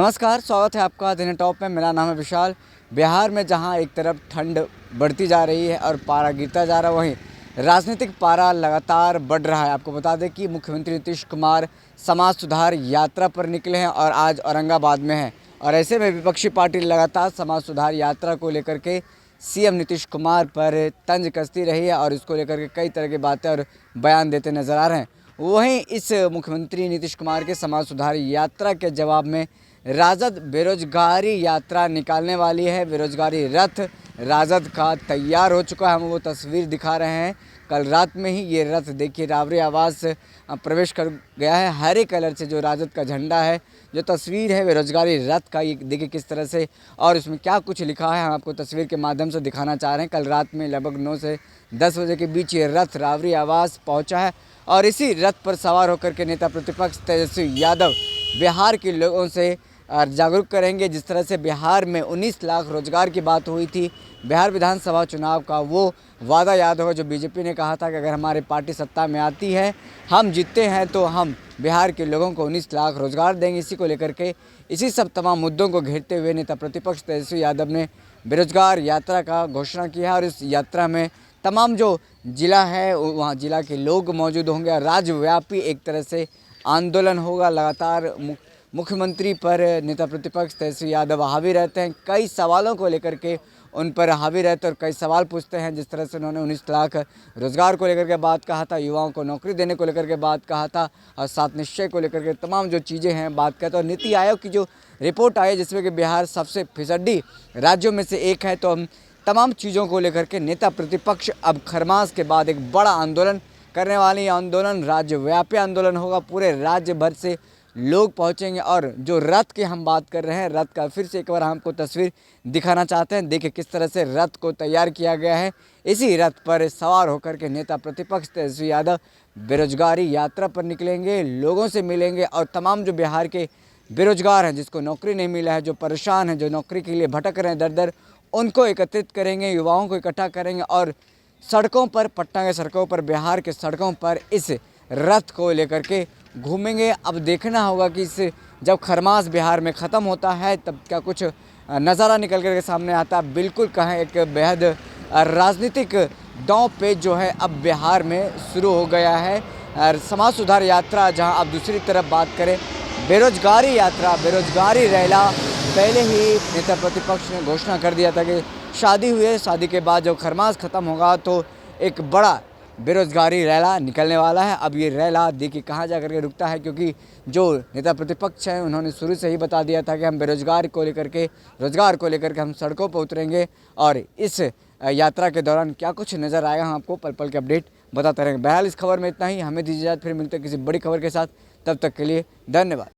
नमस्कार, स्वागत है आपका दिन टॉप में। मेरा नाम है विशाल। बिहार में जहां एक तरफ ठंड बढ़ती जा रही है और पारा गिरता जा रहा है, वहीं राजनीतिक पारा लगातार बढ़ रहा है। आपको बता दें कि मुख्यमंत्री नीतीश कुमार समाज सुधार यात्रा पर निकले हैं और आज औरंगाबाद में हैं। और ऐसे में विपक्षी पार्टी लगातार समाज सुधार यात्रा को लेकर के सीएम नीतीश कुमार पर तंज कसती रही है और इसको लेकर के कई तरह की बातें और बयान देते नजर आ रहे हैं। वहीं इस मुख्यमंत्री नीतीश कुमार के समाज सुधार यात्रा के जवाब में राजद बेरोजगारी यात्रा निकालने वाली है। बेरोजगारी रथ राजद का तैयार हो चुका है। हम वो तस्वीर दिखा रहे हैं। कल रात में ही ये रथ देखिए रावरी आवास प्रवेश कर गया है। हरे कलर से जो राजद का झंडा है, जो तस्वीर है बेरोजगारी रथ का, ये देखिए किस तरह से और इसमें क्या कुछ लिखा है, हम आपको तस्वीर के माध्यम से दिखाना चाह रहे हैं। कल रात में लगभग 9 से 10 बजे के बीच ये रथ रावरी आवास पहुँचा है और इसी रथ पर सवार होकर के नेता प्रतिपक्ष तेजस्वी यादव बिहार के लोगों से जागरूक करेंगे। जिस तरह से बिहार में 19 लाख रोजगार की बात हुई थी, बिहार विधानसभा चुनाव का वो वादा याद होगा जो बीजेपी ने कहा था कि अगर हमारी पार्टी सत्ता में आती है, हम जीतते हैं तो हम बिहार के लोगों को 19 लाख रोजगार देंगे। इसी को लेकर के इसी सब तमाम मुद्दों को घेरते हुए नेता प्रतिपक्ष तेजस्वी यादव ने बेरोजगार यात्रा का घोषणा किया है और इस यात्रा में तमाम जो जिला है वहाँ जिला के लोग मौजूद होंगे और राज्यव्यापी एक तरह से आंदोलन होगा। लगातार मुख्यमंत्री पर नेता प्रतिपक्ष तेजस्वी यादव हावी रहते हैं। कई सवालों को लेकर के उन पर हावी रहते और कई सवाल पूछते हैं। जिस तरह से उन्होंने 19 लाख रोजगार को लेकर के बात कहा था, युवाओं को नौकरी देने को लेकर के बात कहा था और 7 निश्चय को लेकर के तमाम जो चीज़ें हैं बात करते। और नीति आयोग की जो रिपोर्ट आई जिसमें कि बिहार सबसे फिसड्डी राज्यों में से एक है, तो हम तमाम चीज़ों को लेकर के नेता प्रतिपक्ष अब खरमास के बाद एक बड़ा आंदोलन करने वाले। आंदोलन राज्यव्यापी आंदोलन होगा। पूरे राज्य भर से लोग पहुंचेंगे और जो रथ की हम बात कर रहे हैं, रथ का फिर से एक बार हमको तस्वीर दिखाना चाहते हैं। देखिए किस तरह से रथ को तैयार किया गया है। इसी रथ पर सवार होकर के नेता प्रतिपक्ष तेजस्वी यादव बेरोजगारी यात्रा पर निकलेंगे, लोगों से मिलेंगे और तमाम जो बिहार के बेरोजगार हैं, जिसको नौकरी नहीं मिला है, जो परेशान हैं, जो नौकरी के लिए भटक रहे हैं दर दर, उनको एकत्रित करेंगे, युवाओं को इकट्ठा करेंगे और सड़कों पर, पटना के सड़कों पर, बिहार के सड़कों पर इस रथ को लेकर के घूमेंगे। अब देखना होगा कि इस जब खरमास बिहार में ख़त्म होता है तब क्या कुछ नज़ारा निकल कर के सामने आता है। बिल्कुल कहें एक बेहद राजनीतिक दांव पेच जो है अब बिहार में शुरू हो गया है। और समाज सुधार यात्रा जहां अब दूसरी तरफ बात करें बेरोजगारी यात्रा, बेरोजगारी रैला, पहले ही नेता प्रतिपक्ष ने घोषणा कर दिया था कि शादी हुई, शादी के बाद जब खरमास ख़त्म होगा तो एक बड़ा बेरोजगारी रैला निकलने वाला है। अब ये रैला देखिए कहाँ जा कर के रुकता है, क्योंकि जो नेता प्रतिपक्ष हैं उन्होंने शुरू से ही बता दिया था कि हम बेरोजगार को लेकर के, रोजगार को लेकर के हम सड़कों पर उतरेंगे और इस यात्रा के दौरान क्या कुछ नज़र आएगा हम आपको पल पल के अपडेट बताते रहेंगे। बहरहाल इस खबर में इतना ही। हमें दीजिए इजाज़त, फिर मिलते हैं किसी बड़ी खबर के साथ। तब तक के लिए धन्यवाद।